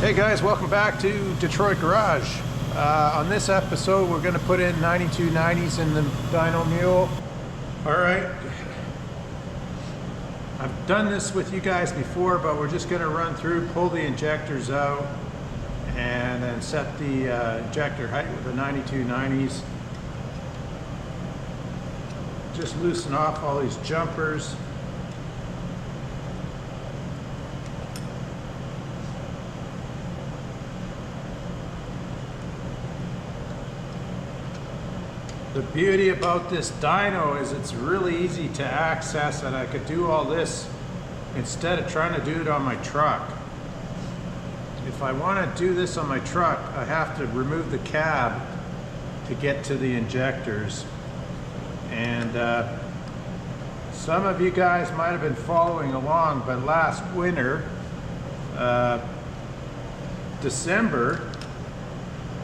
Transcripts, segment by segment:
Hey guys, welcome back to Detroit Garage. On this episode, we're going to put in 9290s in the dyno mule. Alright, I've done this with you guys before, but we're just going to run through, pull the injectors out, and then set the injector height with the 9290s. Just loosen off all these jumpers. The beauty about this dyno is it's really easy to access, and I could do all this instead of trying to do it on my truck. If I want to do this on my truck, I have to remove the cab to get to the injectors. And some of you guys might have been following along, but last winter, December,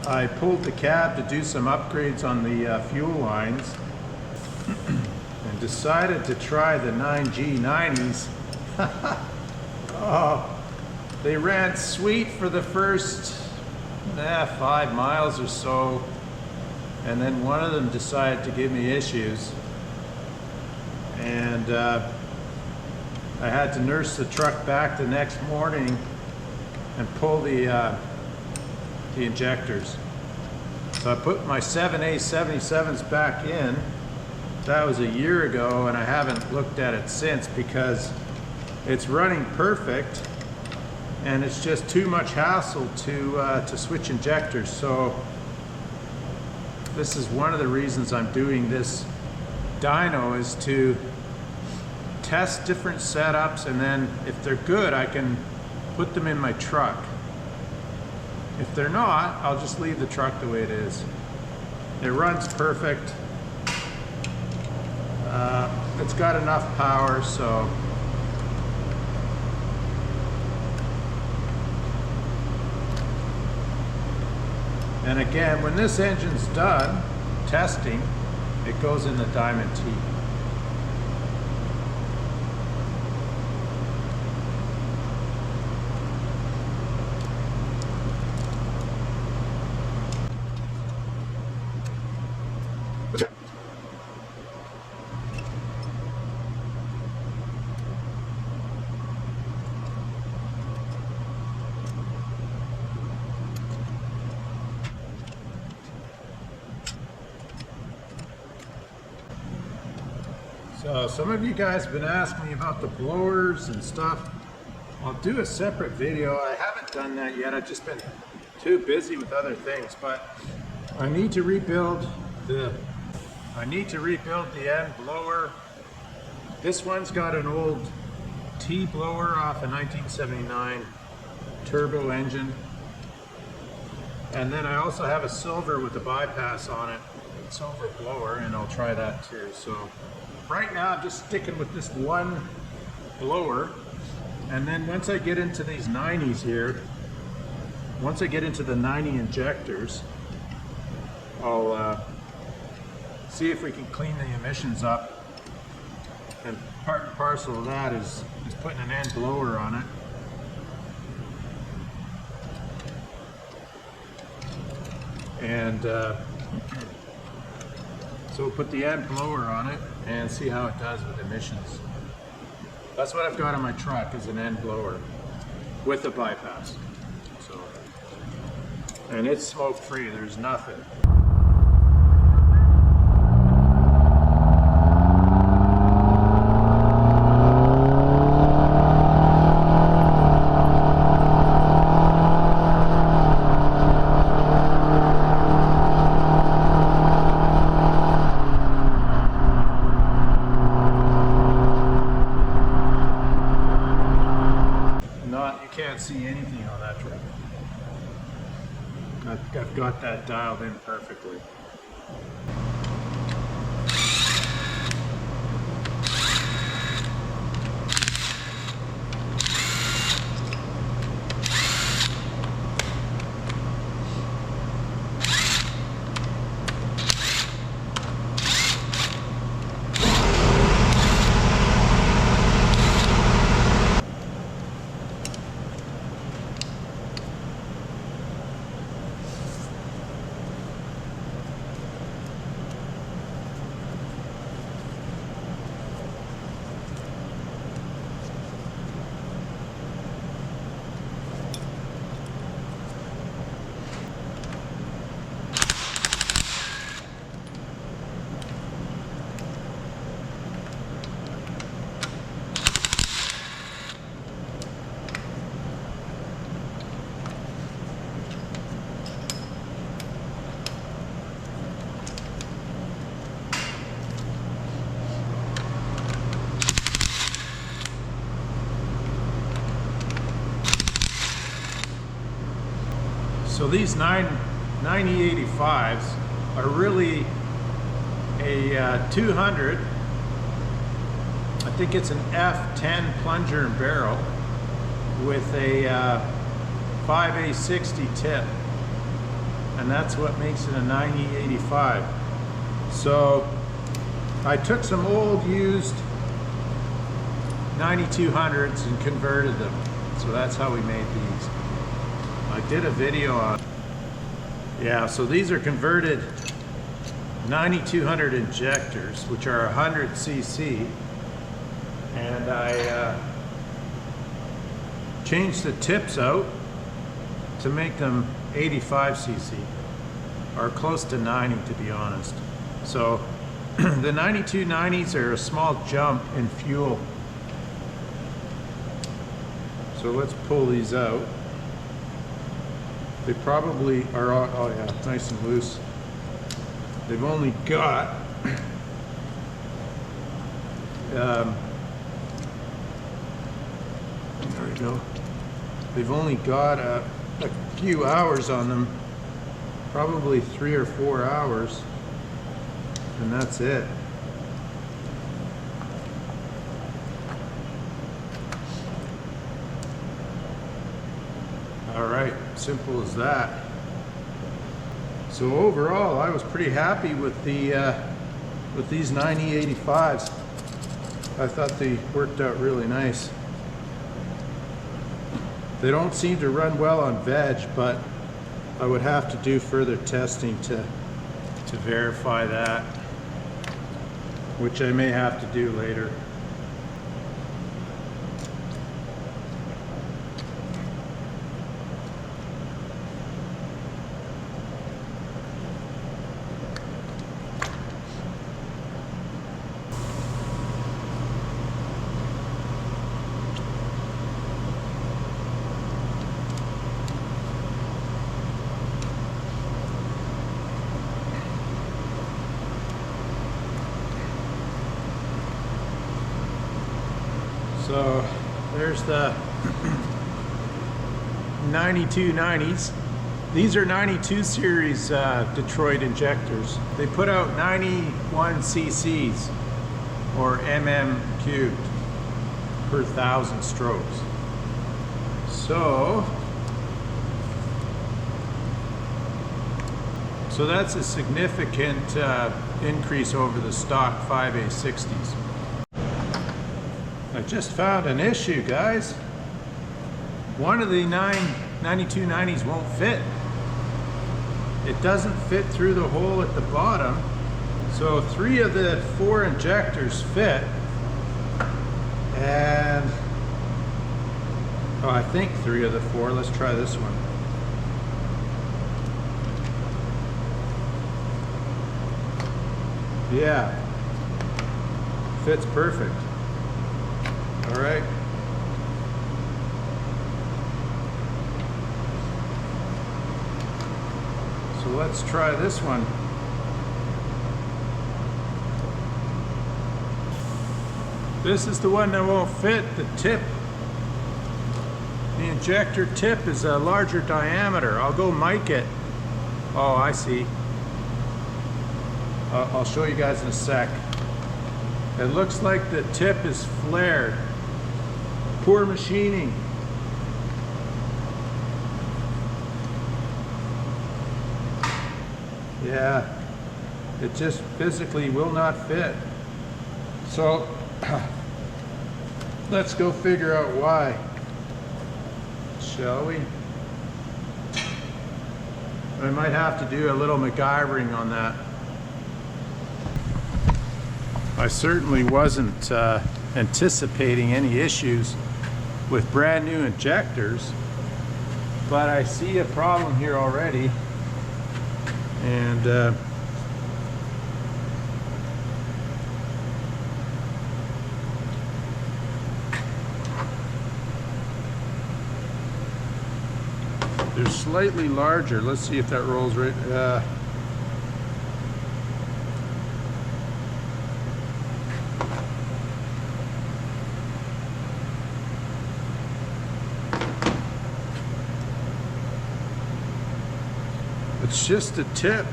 I pulled the cab to do some upgrades on the fuel lines and decided to try the 9G90s. Oh, they ran sweet for the first 5 miles or so, and then one of them decided to give me issues, and I had to nurse the truck back the next morning and pull the injectors. So I put my 7A77s back in. That was a year ago, and I haven't looked at it since because it's running perfect, and it's just too much hassle to switch injectors. So this is one of the reasons I'm doing this dyno, is to test different setups, and then if they're good, I can put them in my truck. If they're not, I'll just leave the truck the way it is. It runs perfect. It's got enough power, so. And again, when this engine's done testing, it goes in the Diamond T. So some of you guys have been asking me about the blowers and stuff. I'll do a separate video. I haven't done that yet. I've just been too busy with other things, but I need to rebuild the end blower. This one's got an old T blower off a 1979 turbo engine. And then I also have a silver with a bypass on it, silver blower, and I'll try that too. So right now I'm just sticking with this one blower, and then once I get into these 90s here, once I get into the 90 injectors, I'll see if we can clean the emissions up. And part and parcel of that is putting an end blower on it. And so we'll put the end blower on it and see how it does with emissions. That's what I've got on my truck, is an end blower with a bypass. So, and it's smoke free, there's nothing. Can't see anything on that truck. I've got that dialed in perfectly. So these 9085s are really a 200. I think it's an F10 plunger and barrel with a 5A60 tip, and that's what makes it a 9085. So I took some old used 9200s and converted them. So that's how we made these. I did a video on, yeah, so these are converted 9200 injectors, which are 100 cc, and I changed the tips out to make them 85 cc, or close to 90 to be honest. So the 9290s are a small jump in fuel. So let's pull these out. They probably are, oh yeah, nice and loose. They've only got there we go. They've only got a few hours on them, probably 3 or 4 hours, and that's it. All right, simple as that. So overall, I was pretty happy with the with these 9085s. I thought they worked out really nice. They don't seem to run well on veg, but I would have to do further testing to verify that, which I may have to do later. So there's the 9290s. These are 92 series Detroit injectors. They put out 91 cc's, or mm cubed, per 1,000 strokes. So that's a significant increase over the stock 5A60s. I just found an issue, guys. One of the 9290s won't fit. It doesn't fit through the hole at the bottom. So 3 of the 4 injectors fit, and oh, I think 3 of the 4. Let's try this one. Yeah, fits perfect. All right. So let's try this one. This is the one that won't fit. The tip, the injector tip is a larger diameter. I'll go mic it. Oh, I see. I'll show you guys in a sec. It looks like the tip is flared. Poor machining. Yeah, it just physically will not fit. So let's go figure out why, shall we? I might have to do a little MacGyvering on that. I certainly wasn't anticipating any issues with brand new injectors, but I see a problem here already, and they're slightly larger. Let's see if that rolls right. It's just a tip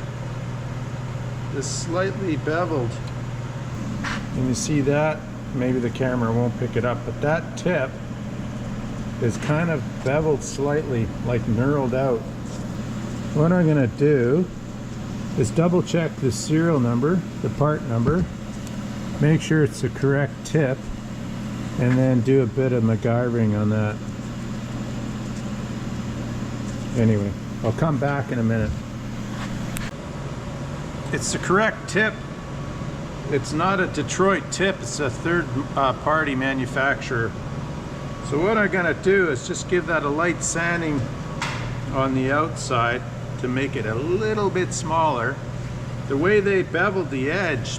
that's slightly beveled. And you see that? Maybe the camera won't pick it up, but that tip is kind of beveled slightly, like knurled out. What I'm gonna do is double check the serial number, the part number, make sure it's the correct tip, and then do a bit of MacGyvering on that. Anyway, I'll come back in a minute. It's the correct tip. It's not a Detroit tip, it's a third party manufacturer. So what I'm gonna do is just give that a light sanding on the outside to make it a little bit smaller. The way they beveled the edge,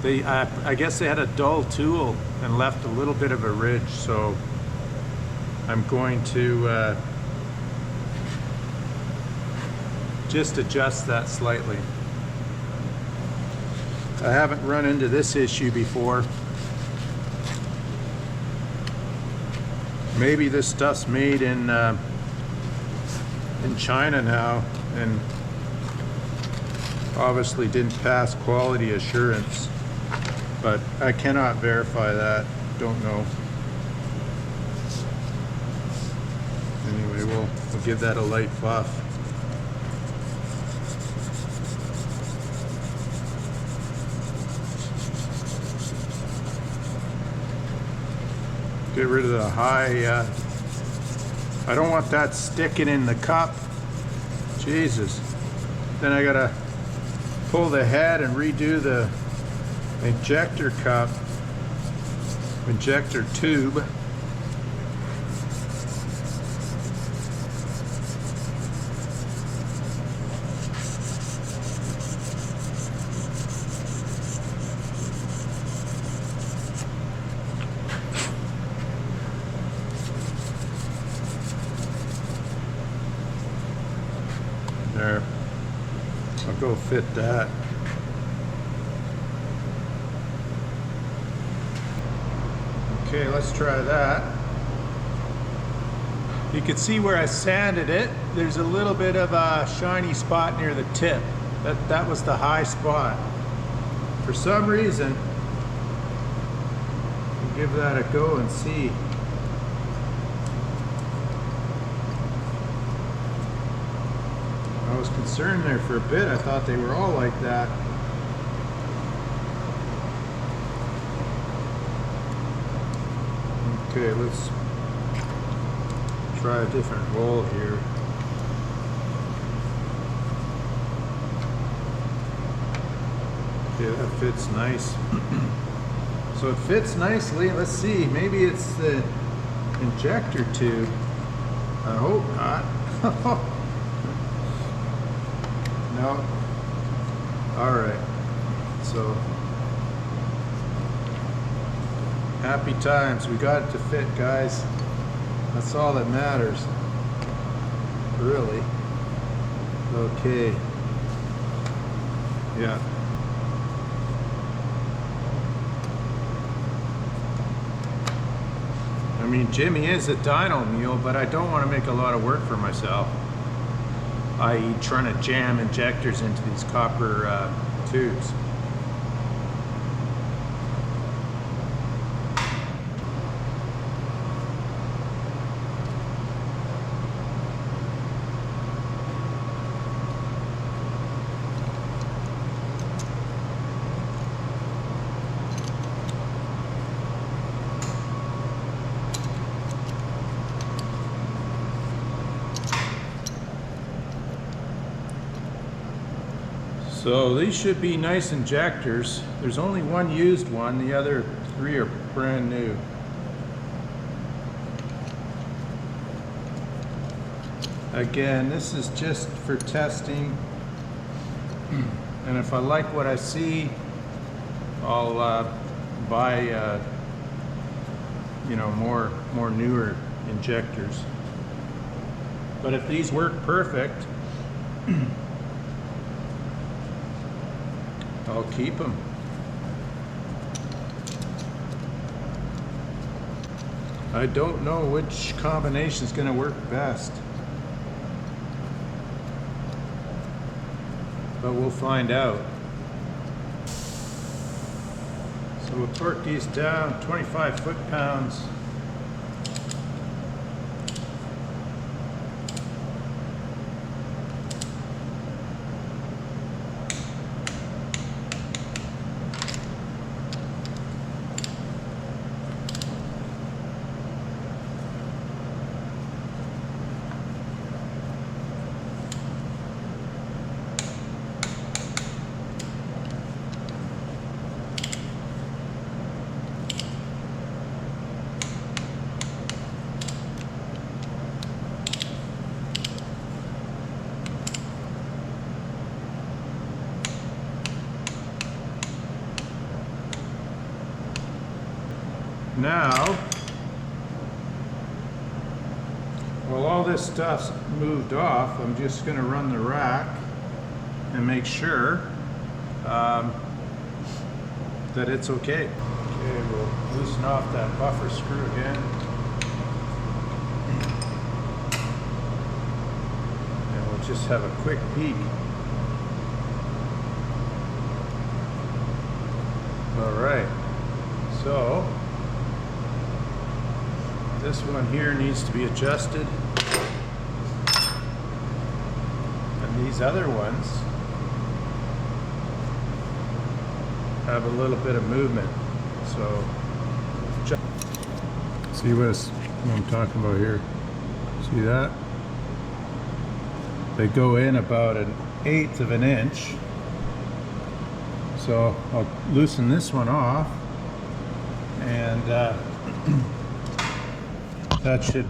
I guess they had a dull tool and left a little bit of a ridge, so I'm going to just adjust that slightly. I haven't run into this issue before. Maybe this stuff's made in China now and obviously didn't pass quality assurance, but I cannot verify that. Don't know. Anyway, we'll give that a light buff. Get rid of the high, I don't want that sticking in the cup. Jesus. Then I gotta pull the head and redo the injector cup, injector tube. There, I'll go fit that. Okay, let's try that. You can see where I sanded it. There's a little bit of a shiny spot near the tip. That was the high spot. For some reason, we'll give that a go and see. I was concerned there for a bit. I thought they were all like that. Okay, let's try a different hole here. Okay, that fits nice. So it fits nicely. Let's see, maybe it's the injector tube. I hope not. No. All right. So happy times. We got it to fit, guys. That's all that matters. Really. Okay. Yeah. I mean, Jimmy is a dyno mule, but I don't want to make a lot of work for myself, i.e. trying to jam injectors into these copper tubes. So these should be nice injectors. There's only one used one, the other three are brand new. Again, this is just for testing, and if I like what I see, I'll buy you know, more newer injectors. But if these work perfect, I'll keep them. I don't know which combination is going to work best. but we'll find out. So we'll torque these down 25 foot-pounds. Now, while all this stuff's moved off, I'm just going to run the rack and make sure that it's okay. Okay, we'll loosen off that buffer screw again. And we'll just have a quick peek. All right, so this one here needs to be adjusted, and these other ones have a little bit of movement. So see what I'm talking about here? See that? They go in about 1/8 of an inch. So I'll loosen this one off, and that should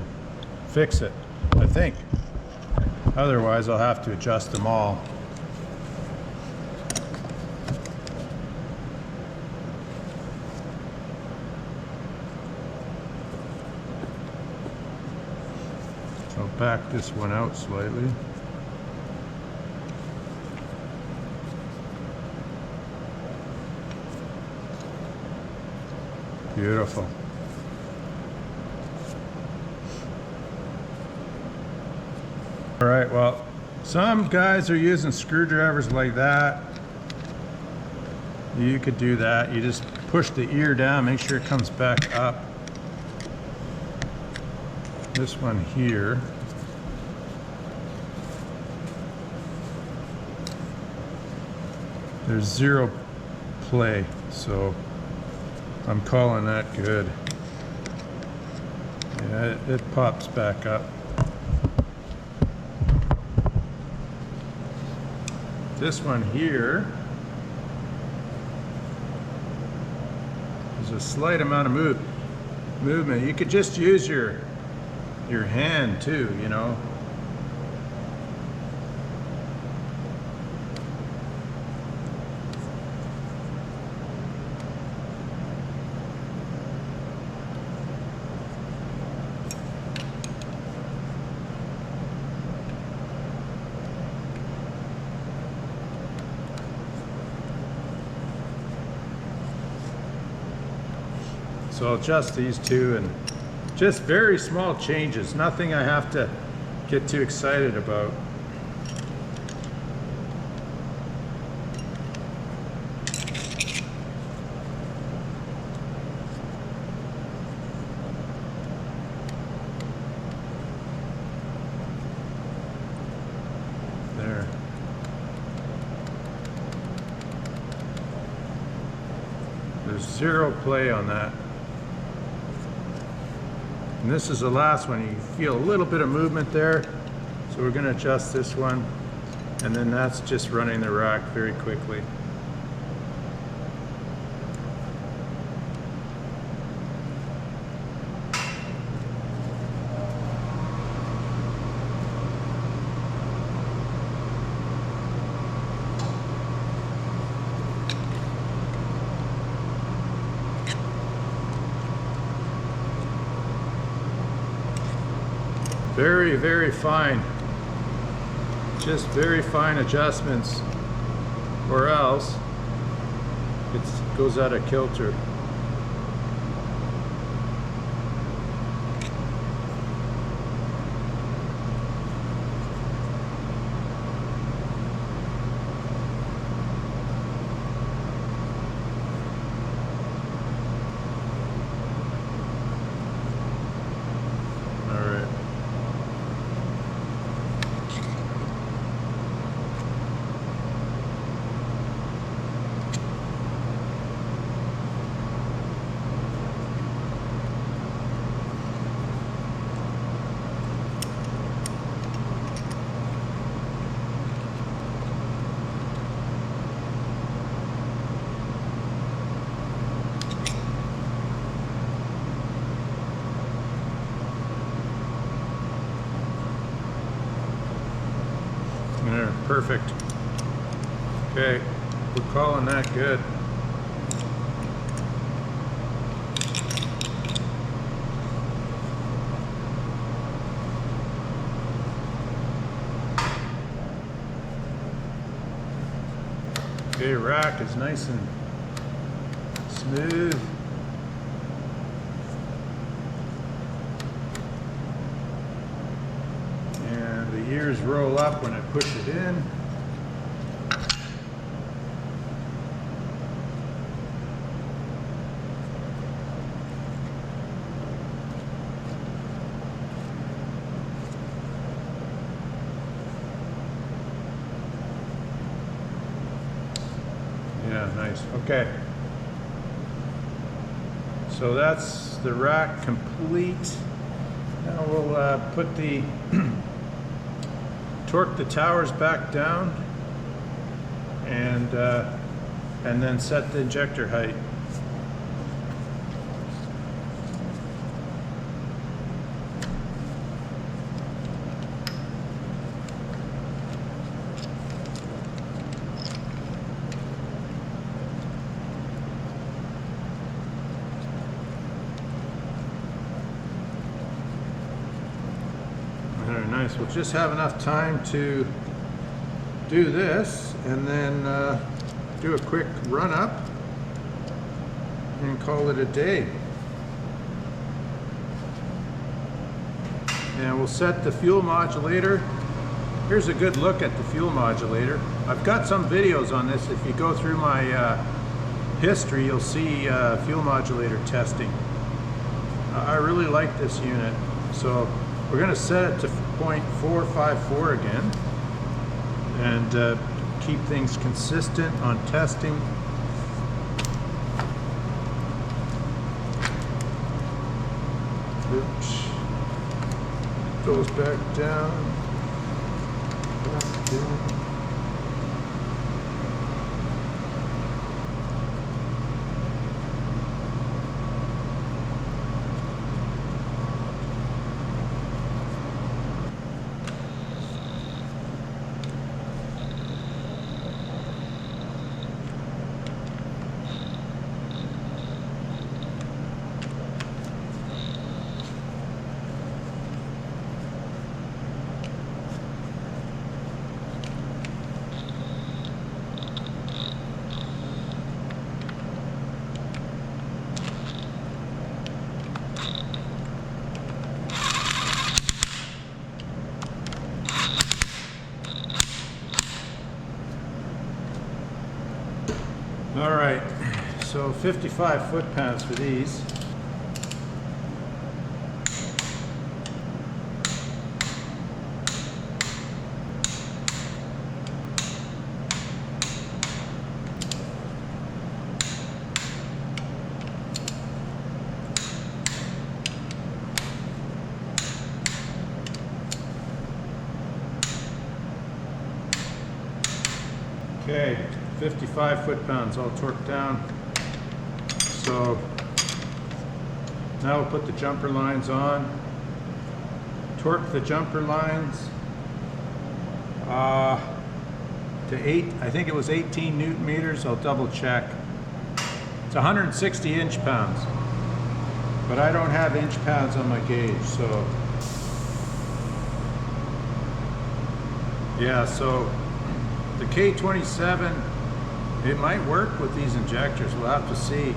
fix it, I think. Otherwise, I'll have to adjust them all. So I'll back this one out slightly. Beautiful. All right, well, some guys are using screwdrivers like that. You could do that. You just push the ear down, make sure it comes back up. This one here, there's zero play, so I'm calling that good. Yeah, it pops back up. This one here, there's a slight amount of movement. You could just use your hand too, you know. So I'll adjust these two, and just very small changes, nothing I have to get too excited about. There. There's zero play on that. And this is the last one. You feel a little bit of movement there. So we're going to adjust this one. And then that's just running the rack very quickly. Very, very fine. Just very fine adjustments, or else it goes out of kilter. There, perfect. Okay, we're calling that good. Okay, rack is nice and smooth. And the ears roll up when I push it in. Yeah, nice. Okay. So that's the rack complete. Now we'll put the torque the towers back down and then set the injector height. Very nice. We'll just have enough time to do this and then do a quick run up and call it a day. And we'll set the fuel modulator. Here's a good look at the fuel modulator. I've got some videos on this. If you go through my history, you'll see fuel modulator testing. I really like this unit. So we're going to set it to 0.454 again and keep things consistent on testing. Oops. Goes back down. Back down. All right, so 55 foot-pounds for these. Okay, 55 foot-pounds all torqued down. So now we'll put the jumper lines on. Torque the jumper lines to I think it was 18 Newton meters. I'll double check. It's 160 inch-pounds, but I don't have inch-pounds on my gauge, so yeah, so the K27, it might work with these injectors. We'll have to see.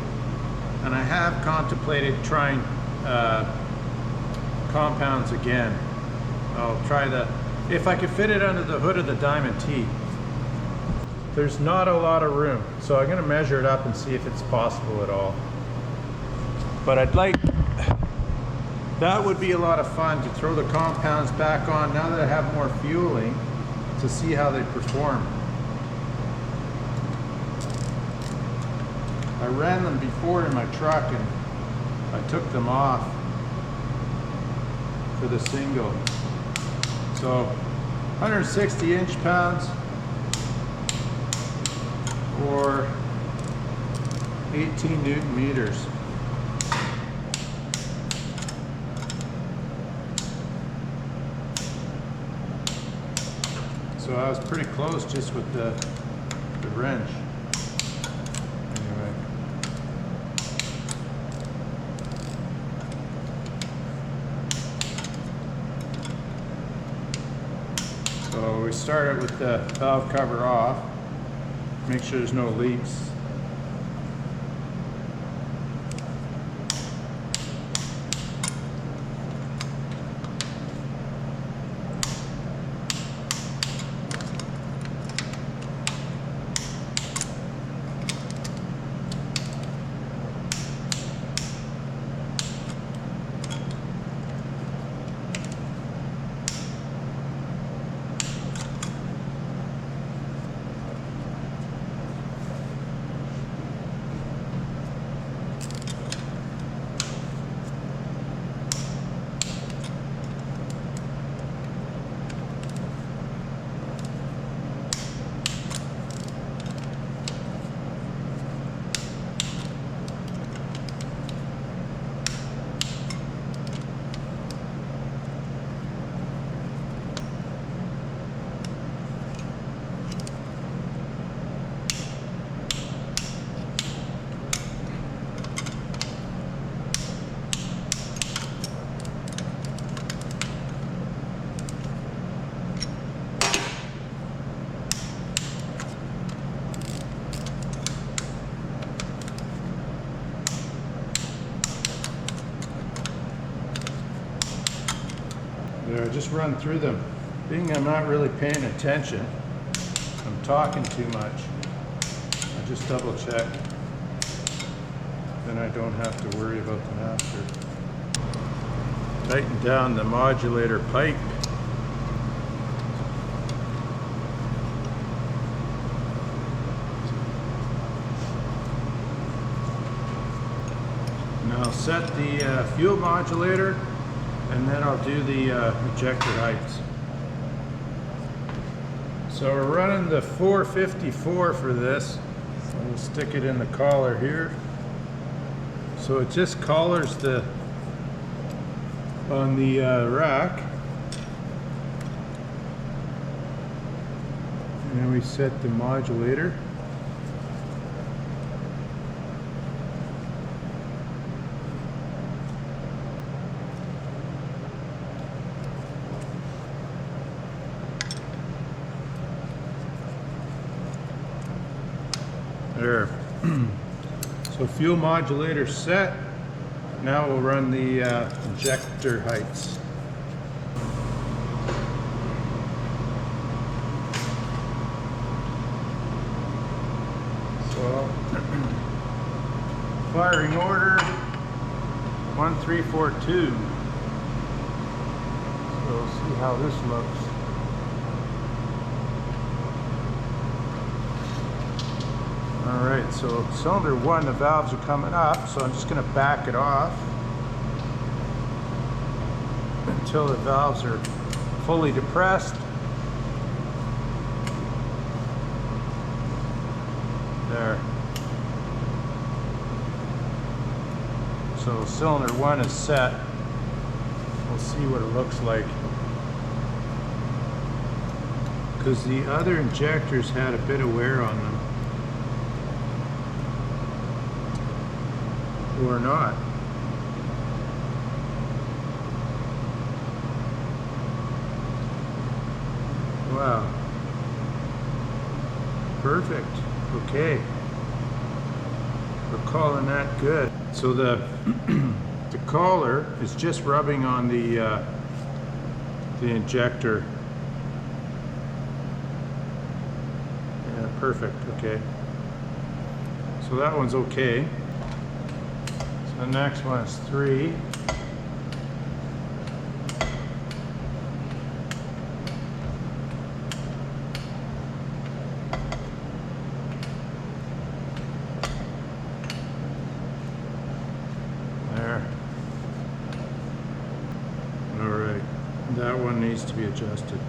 And I have contemplated trying compounds again. I'll try if I could fit it under the hood of the Diamond T. There's not a lot of room, so I'm gonna measure it up and see if it's possible at all. But that would be a lot of fun to throw the compounds back on now that I have more fueling, to see how they perform. I ran them before in my truck and I took them off for the single. So 160 inch-pounds or 18 Newton meters. So so I was pretty close just with the wrench. Anyway. So we start it with the valve cover off. Make sure there's no leaks. There, just run through them. Being I'm not really paying attention, I'm talking too much. I just double check. Then I don't have to worry about them after. Tighten down the modulator pipe. Now I'll set the fuel modulator, and then I'll do the injector heights. So we're running the 454 for this. So we'll stick it in the collar here. So it just collars on the rack. And then we set the modulator. There. So fuel modulator set. Now we'll run the injector heights. So firing order 1342. So we'll see how this looks. Alright, so cylinder 1, the valves are coming up, so I'm just going to back it off until the valves are fully depressed. There. So cylinder 1 is set. We'll see what it looks like. Because the other injectors had a bit of wear on them. Or not. Wow. Perfect. Okay. We're calling that good. So the the collar is just rubbing on the injector. Yeah, perfect. Okay. So that one's okay. The next one is 3. There. All right. That one needs to be adjusted.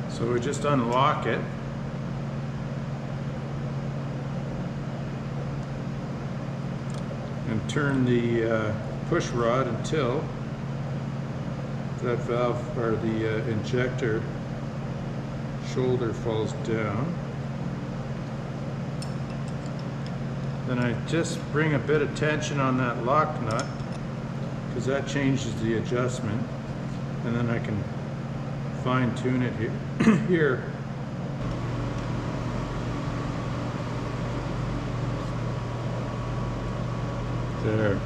So we just unlock it. And turn the push rod until that valve or the injector shoulder falls down. Then I just bring a bit of tension on that lock nut because that changes the adjustment, and then I can fine tune it here. There.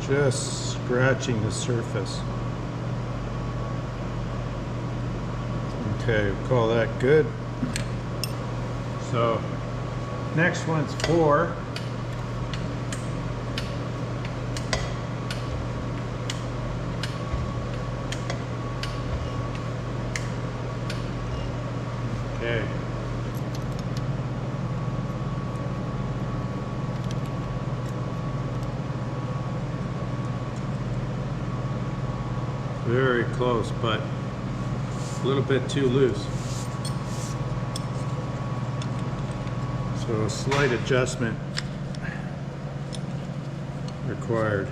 Just scratching the surface. Okay, we'll call that good. So, next one's 4. Okay. Very close, but a little bit too loose. So a slight adjustment required.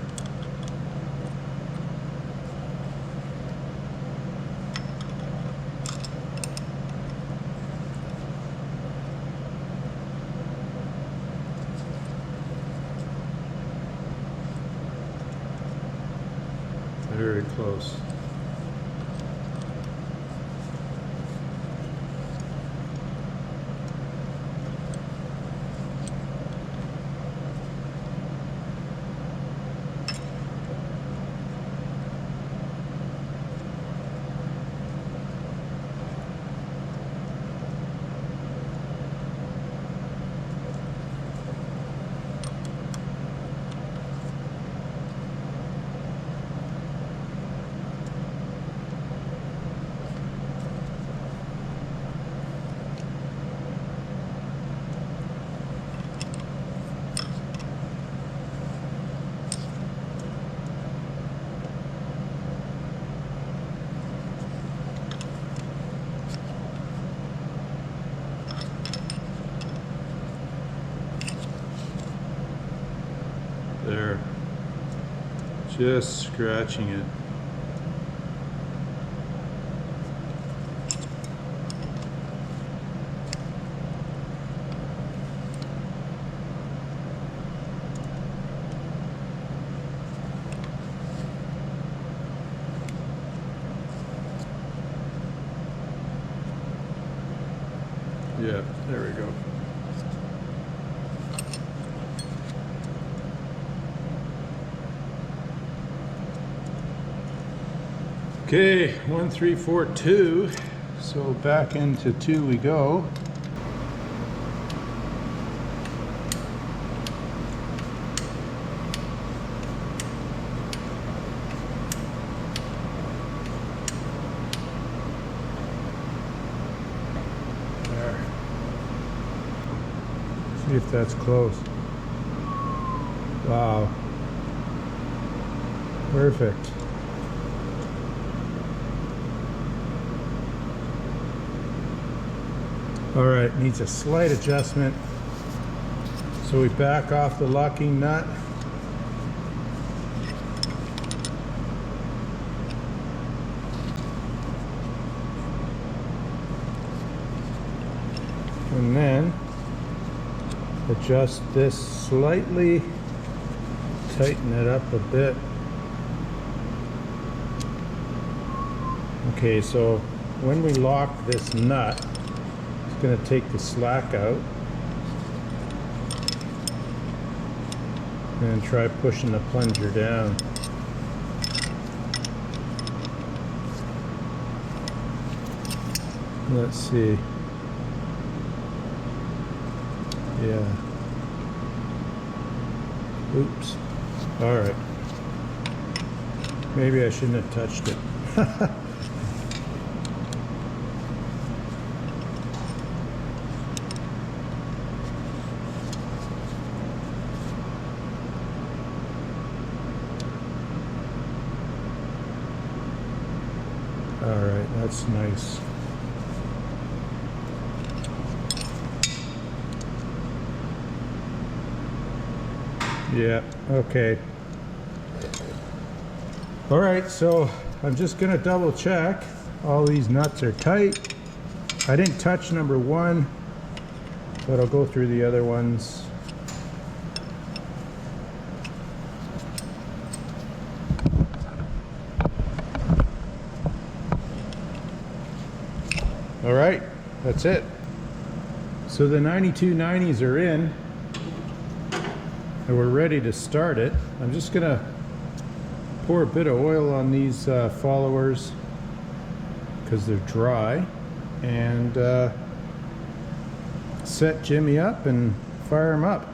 Very close. There, just scratching it. Yeah, there we go. Okay, 1, 3, 4, 2. So back into 2 we go. There. See if that's close. Wow. Perfect. All right, needs a slight adjustment. So we back off the locking nut. And then adjust this slightly, tighten it up a bit. Okay, so when we lock this nut, going to take the slack out and try pushing the plunger down. Let's see. Yeah. Oops. All right. Maybe I shouldn't have touched it. All right, that's nice. Yeah, okay. All right, so I'm just gonna double check. All these nuts are tight. I didn't touch number 1, but I'll go through the other ones. All right, that's it. So the 9290s are in, and we're ready to start it. I'm just gonna pour a bit of oil on these followers because they're dry, and set Jimmy up and fire him up.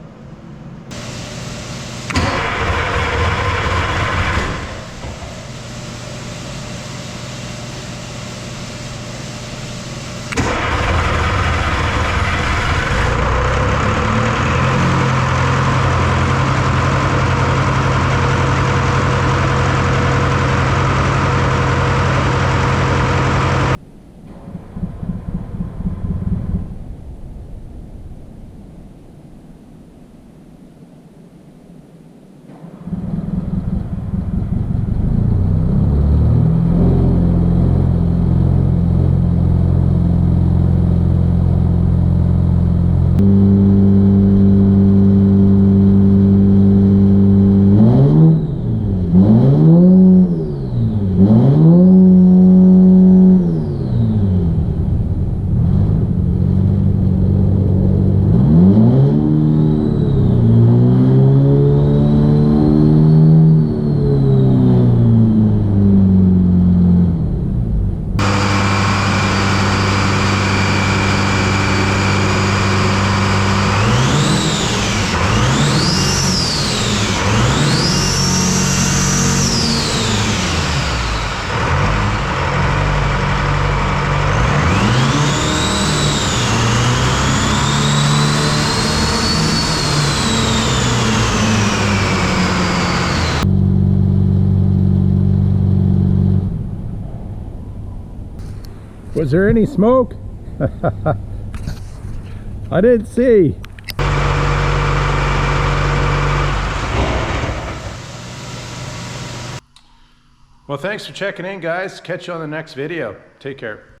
Was there any smoke? I didn't see. Well, thanks for checking in, guys. Catch you on the next video. Take care.